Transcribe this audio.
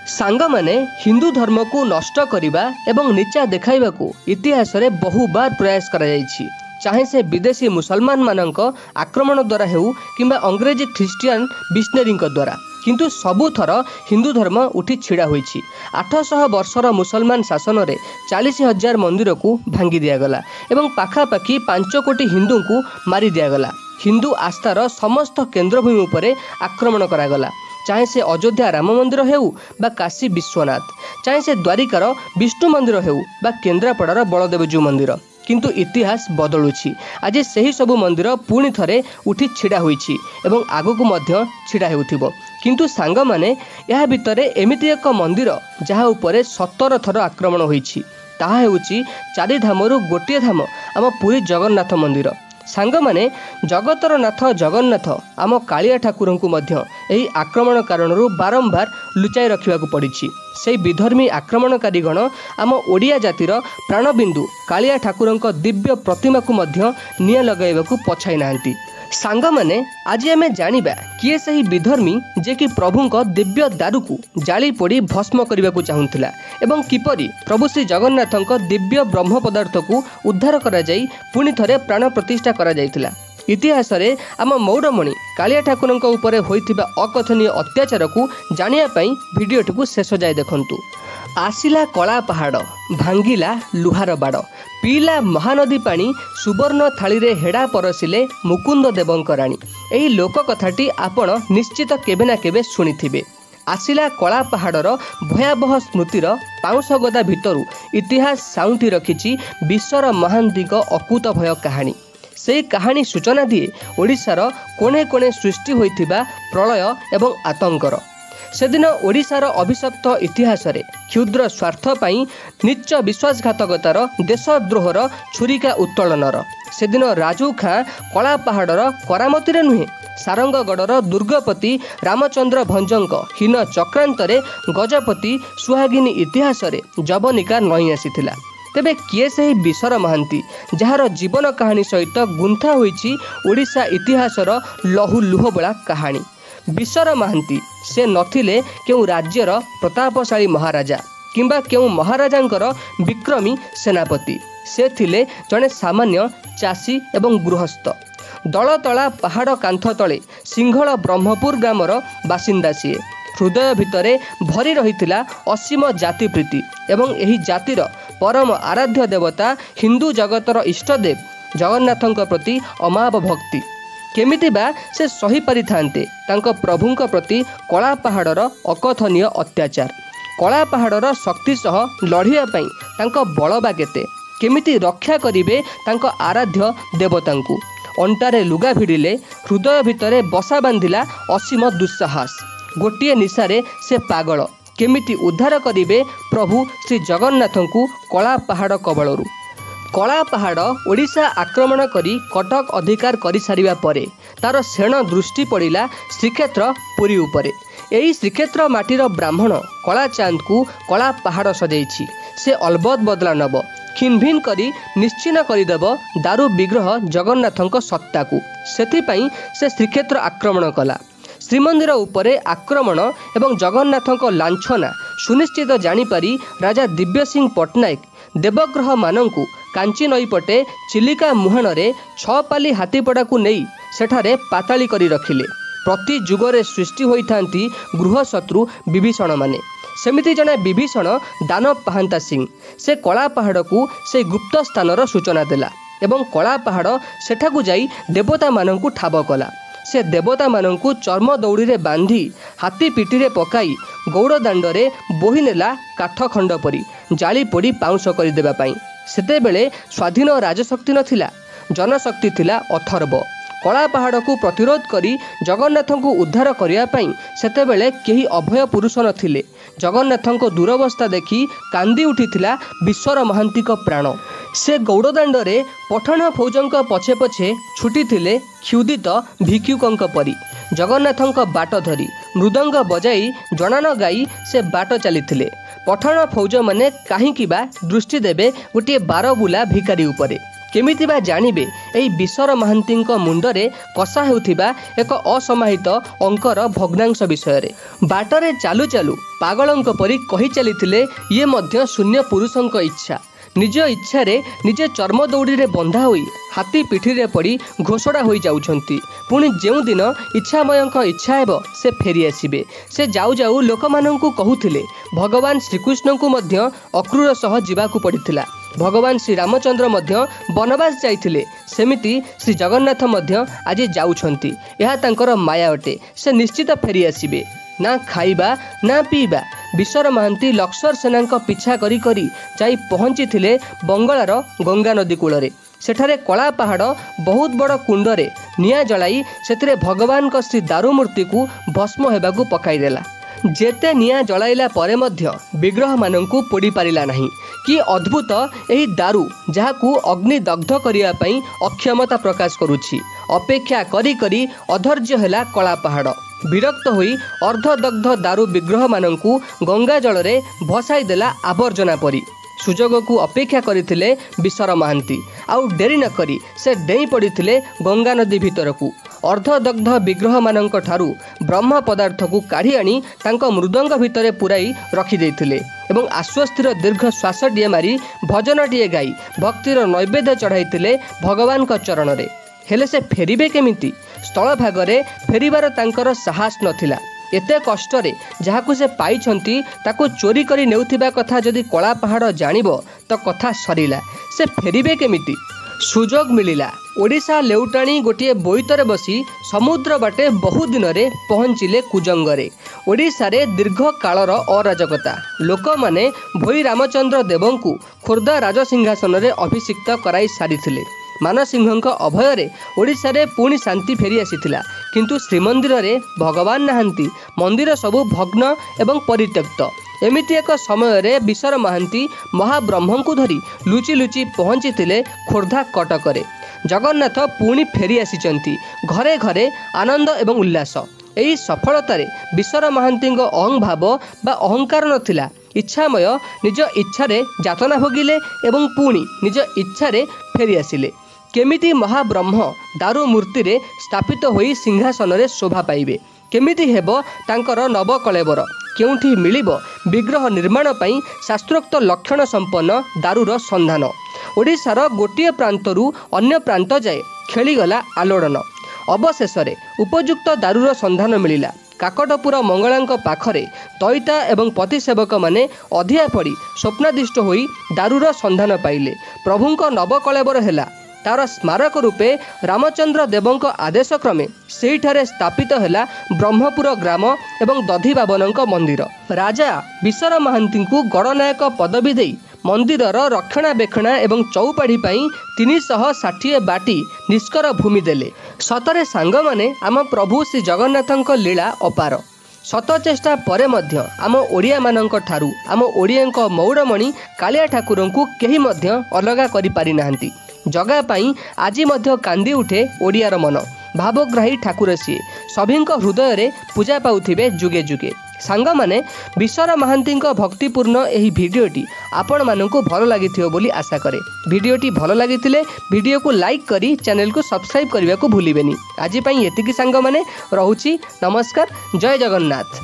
सांगमाने हिंदू धर्म को नष्ट करने एवं नीचा देखाइबा को इतिहास रे बहु बार प्रयास करा जायछि। चाहे से विदेशी मुसलमान मानक आक्रमण द्वारा हेउ किंबा अंग्रेजी ख्रिस्टियन मिशनरी द्वारा, किंतु सबु थर हिंदू धर्म उठी छिड़ा होइछि। 800 वर्षर मुसलमान शासन रे 40,000 मंदिर को भांगी दियागला एवं पाखापाखि 5 कोटी हिंदू को मारी दियागला। हिंदू आस्थार समस्त केन्द्रभूमि उपरे आक्रमण करागला। चाहे से अयोध्या राम मंदिर हेउ बा काशी विश्वनाथ, चाहे से द्वारिकार विष्णु मंदिर हेउ बा केन्द्रापड़ार बलदेवजू मंदिर, किंतु इतिहास बदलुछि। आज सही सबु मंदिर पुणी थरे उठी छिड़ा होइछि एवं आगकु मध्य छिड़ा हेउथिबो। किंतु सांग माने या भितरे एमिति एक मंदिर जहा उपरे 17 थर आक्रमण होइछि, ताहा हेउछि 4 धामरु गोटिए धाम आम पुरी जगन्नाथ मंदिर। सांग माने जगतर नाथ जगन्नाथ आम कालिया ठाकुर को मध्य एही आक्रमण कारणरू बारंबार लुचाई रखिबाकू पड़िछि। से विधर्मी आक्रमणकारी गण आम ओडिया जातिर प्राणबिंदु कालिया ठाकुरंक दिव्य प्रतिमा को मध्य निया लगाइबाकू पछाई नांती। सांग माने आज आमे जानिबा किए सही विधर्मी जे कि प्रभुंक दिव्य दारू को जाली पोड़ी भस्म करने चाहूला एवं किपरि प्रभु श्री जगन्नाथंक दिव्य ब्रह्म पदार्थ को उद्धार करा जाई पुणी थरे प्राण प्रतिष्ठा करा जाइतिला। इतिहास रे आम मौड़मणि कालिया ठाकुरंक उपरे होइथिबा अकथनीय अत्याचार को जानिया पई भिडियोटी को शेष जाए देखंतु। आसिला कला पहाड़ भांगिला लुहार बाड़, पीला महानदी पानी सुवर्ण थाली रे हेड़ा परसिले मुकुंद देवंक राणी। एही लोक कथाटी आपण निश्चित केबे ना केबे शुणिथिबे। आसिला कला पहाड़र भयावह स्मृतिर पाउंश गदा भितरु इतिहास साउंटी रखिछि विश्वर महांतीक अकुत भय कहानी। से कहानी सूचना दिए ओडिशार कोणे कोणे सृष्टि होइथिबा प्रलय एवं आतंकर। सेदिन ओडिशार अभिशप्त इतिहास रे क्षुद्र स्वार्थ पाई नीच विश्वासघातकतार देशद्रोहर छुरिका उत्तोलनर सेदिन राजू खां कला पहाड़र करामती नुहे सारंगगढ़र दुर्गपति रामचंद्र भंजंक हीन चक्रांतरे गजपति सुहागिनी इतिहास रे जवनिका नई आसीथिला। तेबे किए सही विश्वर महांती जार जीवन कहानी सहित गुंथा होइछि ओडिशा इतिहासर लहु लुहबोला कहानी। विश्वर महांती से नथिले केउ राज्यर प्रतापशाली महाराजा किंबा केउ महाराजांकर विक्रमी सेनापति, से थिले जने सामान्य चाषी एवं गृहस्थ। दलतला पहाड़ कांथ तले सिंघल ब्रह्मपुर ग्रामर बासिंदा सीए। हृदय भितरे भरी रहिथिला असीम जाति प्रीति एवं एही जातिर परम आराध्य देवता हिंदू जगतर इष्टदेव जगन्नाथंक प्रति अमाप भक्ति। केमिति बा से सही पारि थांते तांको प्रभुंक प्रति कला पहाड़र अकथनीय अत्याचार। कला पहाड़र शक्ति सह लढ़िया पई तांको बल बा केते, केमिति रक्षा करिवे तांको आराध्य देवतांकु। अंटारे लुगा भिड़िले हृदय भितरे बसा बांधिला असीम दुस्साहस। गोटिए निशारे से पागल केमिति उद्धार करिवे प्रभु श्री जगन्नाथंकु कला पहाड़ कबलरू। कला पहाड़ ओडिशा आक्रमण करी कटक अधिकार करि सारिबा परे तार सेण दृष्टि पड़िला श्रीक्षेत्र पुरी उपरे। एही श्रीक्षेत्र माटीर ब्राह्मण कला चांद को कला पहाड़ सजाइछि। से अलबत बदला नब खिनभिन करी निश्चिन्न करिदेव दारू विग्रह जगन्नाथंक सत्ता को। सेथिपई से श्रीक्षेत्र आक्रमण कला। श्रीमंदिर उपरे आक्रमण एवं जगन्नाथंक लांछना सुनिश्चित जानिपारी राजा दिव्य सिंह पट्टनायक देवग्रह मानंकु कांची नई पटे चिलिका मुहाण रे 6 पाली हाथीपड़ा को नहीं सेठारे पाताली करी रखिले। प्रति जुगरे सृष्टि होइथांती गृह शत्रु विभीषण माने। सेमिति जने विभीषण दानव पाहांता सिंह से कला पहाड़ को से गुप्त स्थानर सूचना देला एवं कला पहाड़ सेठाकु जाई देवता मानंकु ठाब कला। से देवता मानंकु चर्म दौड़ी रे बांधी हाथी पिटी रे पकाई गौड़ दांडरे बोही नेला काठ खंड परी जाली पोड़ी पाउंश कर देबा पई। सेते बेले स्वाधीन राजशक्ति नथिला, जनशक्ति थिला अथर्व। कला पहाड़ को प्रतिरोध करी जगन्नाथंकु उद्धार करिया पई सेते बेले केही अभय पुरुष नथिले। जगन्नाथंको दुरवस्था देखी कांदी उठिथिला विश्वर महांतीक प्राण। से गौड़दांडरे पठाण फौजंक पछे पछे छुटी थिले क्षुदित भिक्षुकंक परी। जगन्नाथंक बाट धरी मृदंग बजाई जनान गाई से बाट चलीथिले। पठाण फौज माने काहींकी बा दृष्टि देबे गोटे 12 बुला भिकारी उपरे। केमिति बा जानिबे एही विश्वर महांती मुंडरे कषा हेउथिबा एक असमाहित अंकर भग्नांश विषय बाटरे चालू चालू पागलंक परी कही चलीथिले ये मध्य शून्य पुरुषंक इच्छा निज इच्छा निजे चर्म दौड़ी रे बंधा होई हाथी पिठी रे पड़ी घोषणा हो जाउछंती पुणी जेउ दिन इच्छामयंक इच्छा हेब से फेरी आसीबे से जाऊ जाऊ लोक माननकु कहूथिले भगवान श्रीकृष्ण को मध्य अक्रूर सह जीवाकु पड़िथिला भगवान श्री रामचंद्र मध्य वनवास जाइथिले सेमिति श्री जगन्नाथ मध्य आज जाउछंती यह तांकर माया अटे से निश्चित फेरी आसीबे ना खाइबा ना पीबा विश्वर महांती लक्ष्मण सेना पिछा करी करी जाई पहुंची थिले बंगलार गंगा नदी कूल सेठारे कला पहाड़ बहुत बड़ कुंडरे निया जलाई सेतिरे भगवान का श्री दारुमूर्ति को भस्म हेबाकू पकाईदेला जेते निया जलाइला परे मध्य विग्रह मानंकु पोड़ी पारिला नहीं कि अद्भुत एही दारू जहाकू अग्नि दग्ध करिया पई अक्षमता प्रकाश करुछि अपेक्षा करी करी अधैर्य हेला कला पहाड़ विरक्त होई अर्धदग्ध दारू विग्रह मानंकु गंगा जल रे भसाई देला आवर्जना परी सुजोग को अपेक्षा करथिले विश्वर महांती आउ डेरी न करी से डेई पड़िथिले गंगा नदी भितर को अर्धदग्ध विग्रह मानंक ठारू ब्रह्म पदार्थ को काढ़ी आनी तांको मृदंग भितरे पुराई रखी देइथिले एवं आश्वस्तिर दीर्घ श्वासटिए मारी भजनटिए गाई भक्तिर नैवेद्य चढ़ाइथिले भगवान का चरण रे हेले से फेरिबे केमिति स्थल भागरे फेरिबार तांकर साहस नथिला एते कष्टरे जहाकू से पाइछंती ताकू चोरी करी नेउथिबा कथा जदि कला पहाड़ जानिबो तो कथा सरिला से फेरिबे केमिति सुजोग मिलिला ओडिशा लेउटाणी गोटे बोईतरे बसी समुद्र बाटे बहु दिन रे पहुंचिले कुजंगरे ओडिशा रे दीर्घ कालर अराजकता लोक माने भोई रामचंद्र देवंकु खोर्धा राजसिंहासन रे अभिषिक्त कराई सारिथिले मानसिंह अभय रे ओडिशा रे पुणी शांति फेरी आसीथिला किंतु श्रीमंदिर रे भगवान नाहांती मंदिर सबु भग्न एवं परित्यक्त एमिति एक समय रे विश्वर महांती महाब्रह्म को धरी लुचि लुचि पहुंची खोर्धा कटक रे जगन्नाथ पुणी फेरी आसीचंती घरे घरे आनंद एवं उल्लास एही सफलतारे विश्वर महांती अहं भाव बा अहंकार नथिला इच्छामय निज इच्छा रे जातना भोगिले एवं पुणी निज इच्छा रे फेरी आसिले केमिति महाब्रह्म दारू मूर्ति रे स्थापित होई सिंहासन रे शोभा पाइबे केमिति हेबो तांकर नवकलेबर केउठी मिलिबो विग्रह निर्माण पई शास्त्रोक्त लक्षण संपन्न दारूर संधान ओडिशार गोटिए प्रांतरू अन्य प्रांत जाए खेलीगला आलोड़न अवशेष उपयुक्त दारूर संधान मिलिला काकटपुर मंगलांक पाखरे दईता एवं पतिसेवक माने अधिया पड़ी स्वप्नादिष्ट होई दारूर संधान पाइले प्रभुंक नवकलेबर हेला तार स्मारक रूपे रामचंद्र देवंक आदेश क्रमे सेहिठारे स्थापित हेला ब्रह्मपुर ग्राम एवं दधी बाबनंक मंदिर राजा विश्वर महांती को गणनायक पदवी देई मंदिरर रक्षणाबेक्षणा एवं चौपाढ़ी 360 बाटी निष्कर भूमि देले सतरे सांग माने आम प्रभु श्री जगन्नाथंक लीला अपार शत चेष्टा परे मध्य आम ओडिया मानंक ठारू आम ओडियांक मौड़मणि कालिया ठाकुरंकु केही मध्य अलगा करि पारि नाहंती जगा पाई आजी मध्य कांदी उठे ओडियार मन भावग्राही ठाकुर सी सभींक हृदय रे पूजा पाउथिबे जुगे जुगे सांग माने विश्वर महांती भक्तिपूर्ण एही भिडियोटी आपण मानंकु भल लागिथियो बोली आशा करे भिडियोटी भल लागिथिले भिडियो को लाइक करी चैनल को सब्सक्राइब करने को भूलिबेनी। आज पई एतिकी सांग माने रहुची नमस्कार जय जगन्नाथ।